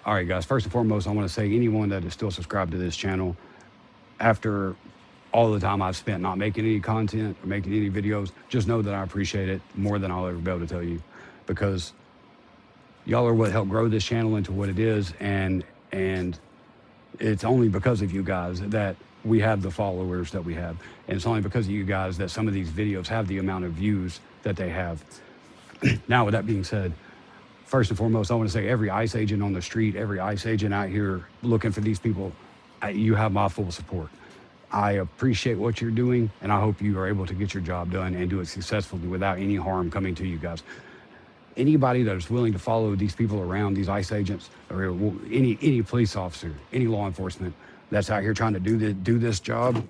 All right, guys. First and foremost, I want to say anyone that is still subscribed to this channel, after all the time I've spent not making any content or making any videos, just know that I appreciate it more than I'll ever be able to tell you, because y'all are what helped grow this channel into what it is, and it's only because of you guys that we have the followers that we have, and it's only because of you guys that some of these videos have the amount of views that they have. Now, with that being said, first and foremost, I want to say every ICE agent on the street, every ICE agent out here looking for these people, you have my full support. I appreciate what you're doing, and I hope you are able to get your job done and do it successfully without any harm coming to you guys. Anybody that is willing to follow these people around, these ICE agents, or any police officer, any law enforcement that's out here trying to do this job,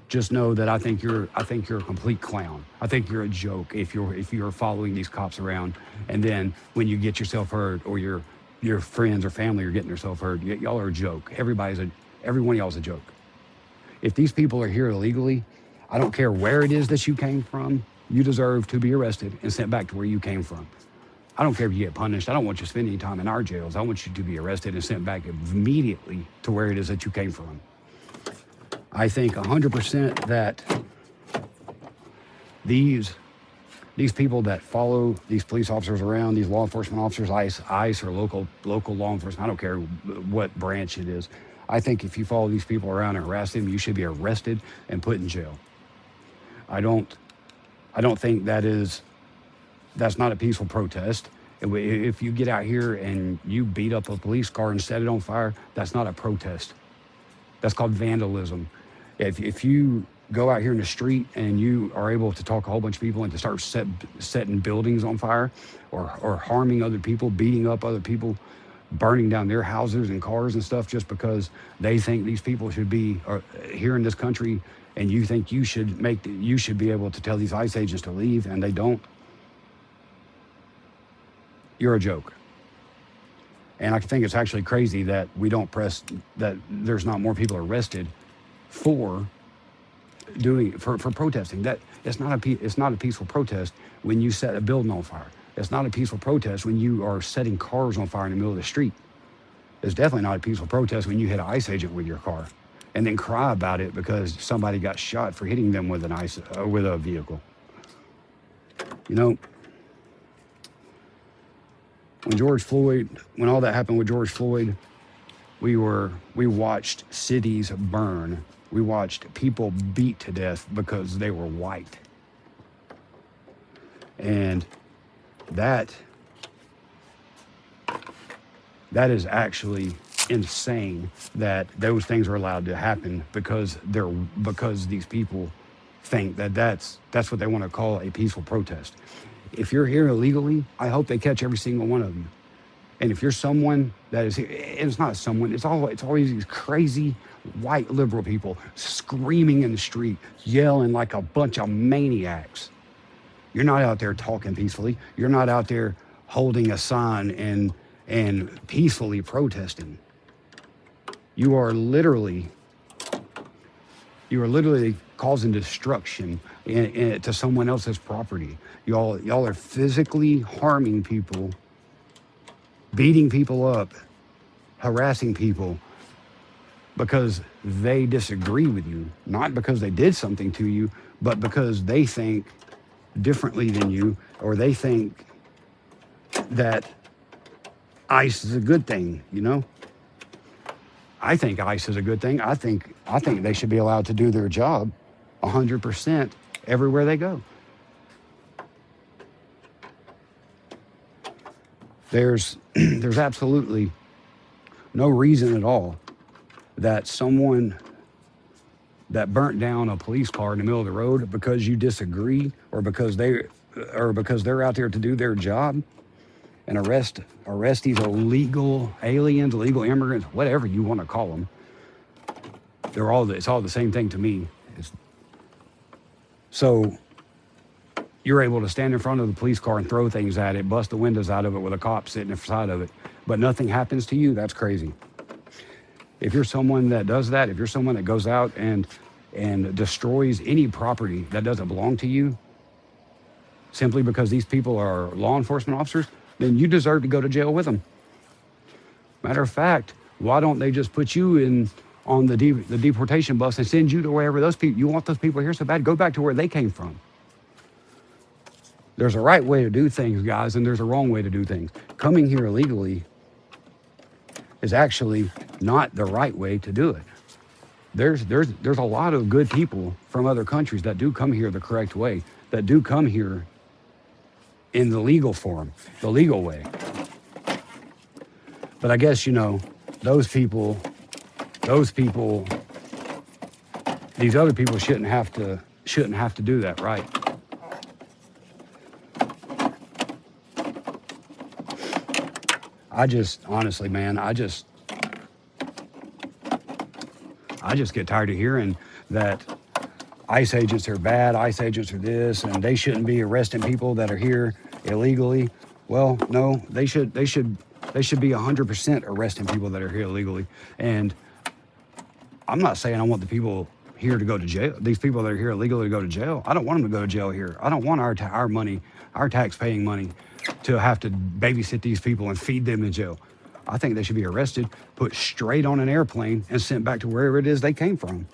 just know that I think you're a complete clown. I think you're a joke if you're following these cops around, and then when you get yourself hurt, or your friends or family are getting themselves hurt, y'all are a joke. Every one of y'all is a joke. If these people are here illegally, I don't care where it is that you came from, you deserve to be arrested and sent back to where you came from. I don't care if you get punished. I don't want you to spend any time in our jails. I want you to be arrested and sent back immediately to where it is that you came from. I think 100% that these people that follow these police officers around, these law enforcement officers, ICE or local law enforcement, I don't care what branch it is. I think if you follow these people around and harass them, you should be arrested and put in jail. I don't think that's not a peaceful protest. If you get out here and you beat up a police car and set it on fire, that's not a protest. That's called vandalism. If you go out here in the street and you are able to talk a whole bunch of people and to start setting buildings on fire, or harming other people, beating up other people, burning down their houses and cars and stuff just because they think these people should be here in this country, and you think you should be able to tell these ICE agents to leave and they don't, you're a joke. And I think it's actually crazy that that there's not more people arrested for protesting. That it's not a peaceful protest when you set a building on fire. It's not a peaceful protest when you are setting cars on fire in the middle of the street. It's definitely not a peaceful protest when you hit an ICE agent with your car and then cry about it because somebody got shot for hitting them with with a vehicle. You know, when all that happened with George Floyd, we watched cities burn. We watched people beat to death because they were white. And that is actually insane that those things are allowed to happen because these people think that that's what they want to call a peaceful protest. If you're here illegally, I hope they catch every single one of you. And if you're someone that is here, it's not someone, it's always these crazy white liberal people screaming in the street, yelling like a bunch of maniacs. You're not out there talking peacefully. You're not out there holding a sign and peacefully protesting. You are literally causing destruction to someone else's property. Y'all are physically harming people, beating people up, harassing people because they disagree with you, not because they did something to you, but because they think differently than you, or they think that ICE is a good thing, you know? I think ICE is a good thing. I think they should be allowed to do their job 100% everywhere they go. There's absolutely no reason at all that someone that burnt down a police car in the middle of the road because you disagree, or because they're out there to do their job and arrest these illegal aliens, illegal immigrants, whatever you want to call them. It's all the same thing to me. So you're able to stand in front of the police car and throw things at it, bust the windows out of it with a cop sitting inside of it, but nothing happens to you. That's crazy. If you're someone that does that, if you're someone that goes out and destroys any property that doesn't belong to you simply because these people are law enforcement officers, then you deserve to go to jail with them. Matter of fact, why don't they just put you in on the deportation bus and send you to wherever those people, you want those people here so bad, go back to where they came from. There's a right way to do things, guys, and there's a wrong way to do things. Coming here illegally is actually not the right way to do it. There's a lot of good people from other countries that do come here the correct way, that do come here in the legal form, the legal way. But I guess, you know, those people, these other people shouldn't have to do that, right? I just, honestly, man, I just get tired of hearing that ICE agents are bad, ICE agents are this, and they shouldn't be arresting people that are here illegally. Well, no, they should be 100% arresting people that are here illegally. And I'm not saying I want the people here to go to jail. These people that are here illegally to go to jail. I don't want them to go to jail here. I don't want our money, our tax-paying money, to have to babysit these people and feed them in jail. I think they should be arrested, put straight on an airplane, and sent back to wherever it is they came from.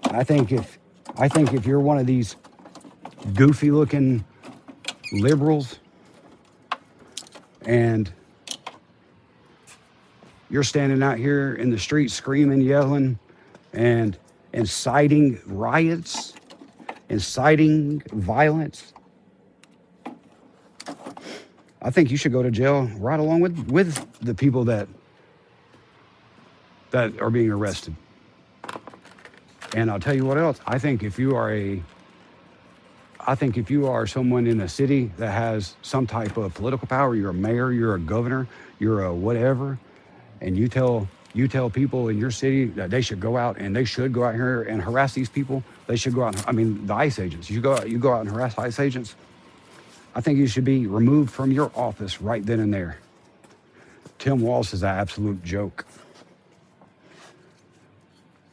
I think if you're one of these goofy-looking liberals and you're standing out here in the street screaming, yelling, and inciting riots, inciting violence, I think you should go to jail right along with the people that are being arrested. And I'll tell you what else. I think if you are someone in a city that has some type of political power, you're a mayor, you're a governor, you're a whatever, and you tell people in your city that they should go out here and harass these people, they should go out. I mean, the ICE agents. You go out and harass ICE agents. I think you should be removed from your office right then and there. Tim Walz is an absolute joke.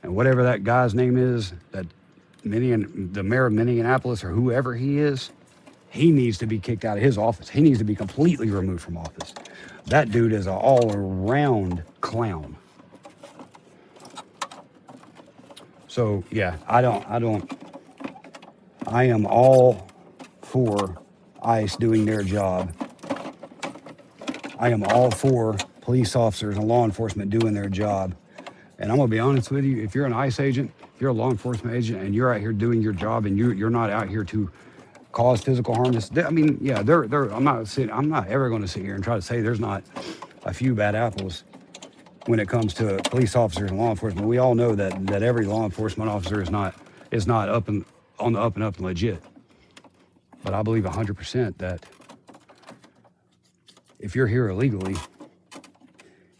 And whatever that guy's name is, the mayor of Minneapolis or whoever he is, he needs to be kicked out of his office. He needs to be completely removed from office. That dude is an all-around clown. So yeah, I am all for ICE doing their job. I am all for police officers and law enforcement doing their job. And I'm gonna be honest with you, if you're an ICE agent, if you're a law enforcement agent and you're out here doing your job and you're not out here to cause physical harm, I mean, yeah, I'm not ever gonna sit here and try to say there's not a few bad apples when it comes to police officers and law enforcement. We all know that every law enforcement officer is not on the up and legit. But I believe 100% that if you're here illegally,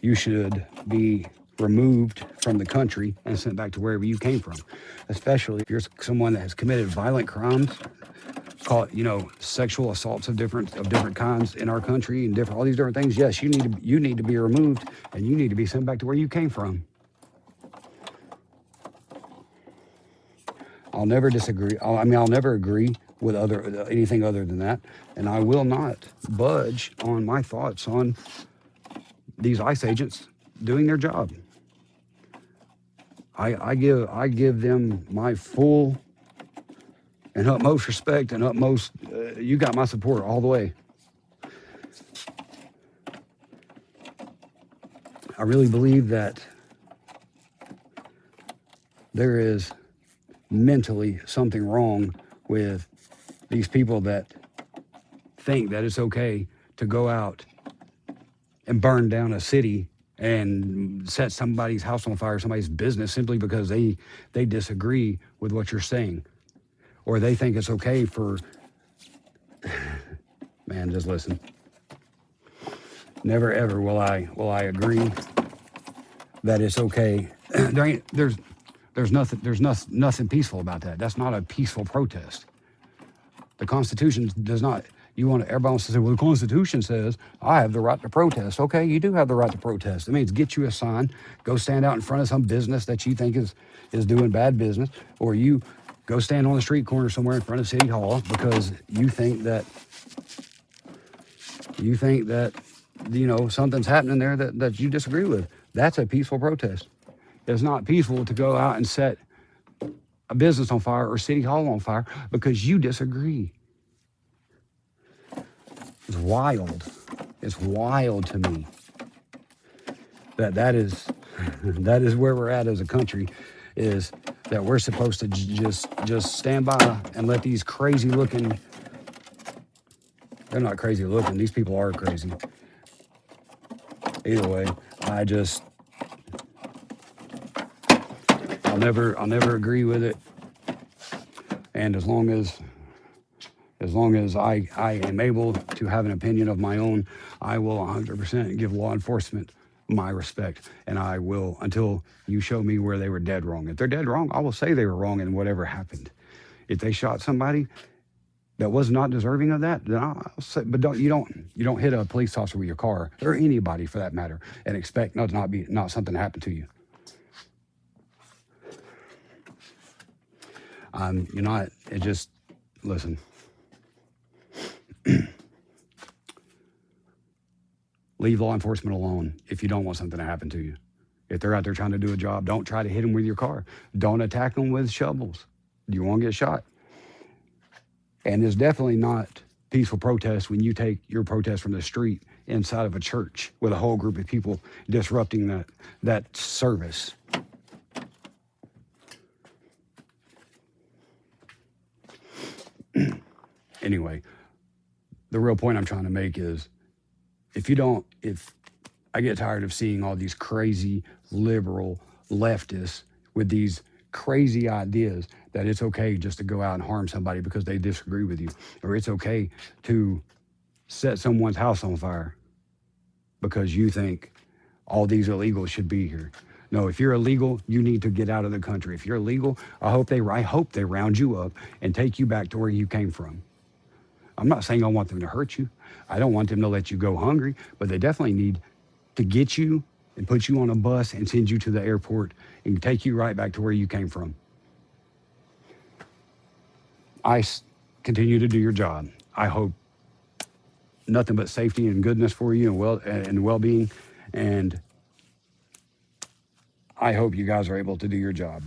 you should be removed from the country and sent back to wherever you came from. Especially if you're someone that has committed violent crimes, sexual assaults of different kinds in our country and all these different things. Yes, you need to be removed and you need to be sent back to where you came from. I'll never disagree. I'll never agree with anything other than that, and I will not budge on my thoughts on these ICE agents doing their job. I give them my full and utmost respect and utmost. You got my support all the way. I really believe that there is mentally something wrong with these people that think that it's okay to go out and burn down a city and set somebody's house on fire, somebody's business, simply because they disagree with what you're saying, or they think it's okay for. Man, just listen. Never ever will I agree that it's okay. There's nothing peaceful about that. That's not a peaceful protest. The Constitution does not. Everybody wants to say, well, the Constitution says I have the right to protest. Okay, you do have the right to protest. It means get you a sign, go stand out in front of some business that you think is doing bad business, or you go stand on the street corner somewhere in front of City Hall because you think that you know, something's happening there that you disagree with. That's a peaceful protest. It's not peaceful to go out and set a business on fire or city hall on fire because you disagree. It's wild. It's wild to me that is that is where we're at as a country, is that we're supposed to just stand by and let these crazy looking, they're not crazy looking, these people are crazy. Either way, I'll never agree with it. And as long as I am able to have an opinion of my own, I will 100% give law enforcement my respect. And I will until you show me where they were dead wrong. If they're dead wrong, I will say they were wrong in whatever happened. If they shot somebody that was not deserving of that, then I'll say, but you don't hit a police officer with your car, or anybody for that matter, and expect not something to happen to you. It just, listen. Leave law enforcement alone if you don't want something to happen to you. If they're out there trying to do a job, don't try to hit them with your car. Don't attack them with shovels. You won't get shot. And it's definitely not peaceful protest when you take your protest from the street inside of a church with a whole group of people disrupting that service. Anyway, the real point I'm trying to make is, if I get tired of seeing all these crazy liberal leftists with these crazy ideas that it's okay just to go out and harm somebody because they disagree with you, or it's okay to set someone's house on fire because you think all these illegals should be here. No, if you're illegal, you need to get out of the country. If you're illegal, I hope they round you up and take you back to where you came from. I'm not saying I want them to hurt you. I don't want them to let you go hungry, but they definitely need to get you and put you on a bus and send you to the airport and take you right back to where you came from. Continue to do your job. I hope nothing but safety and goodness for you and well-being, and I hope you guys are able to do your job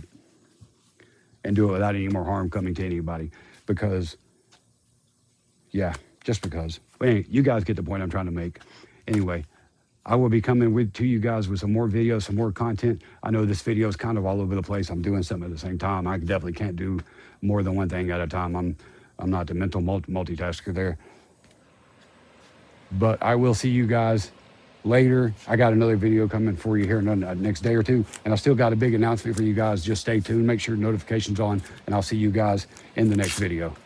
and do it without any more harm coming to anybody, because just because. But anyway, you guys get the point I'm trying to make. Anyway, I will be coming to you guys with some more videos, some more content. I know this video is kind of all over the place. I'm doing something at the same time. I definitely can't do more than one thing at a time. I'm not the mental multitasker there. But I will see you guys later. I got another video coming for you here in the next day or two, and I still got a big announcement for you guys. Just stay tuned. Make sure notifications on, and I'll see you guys in the next video.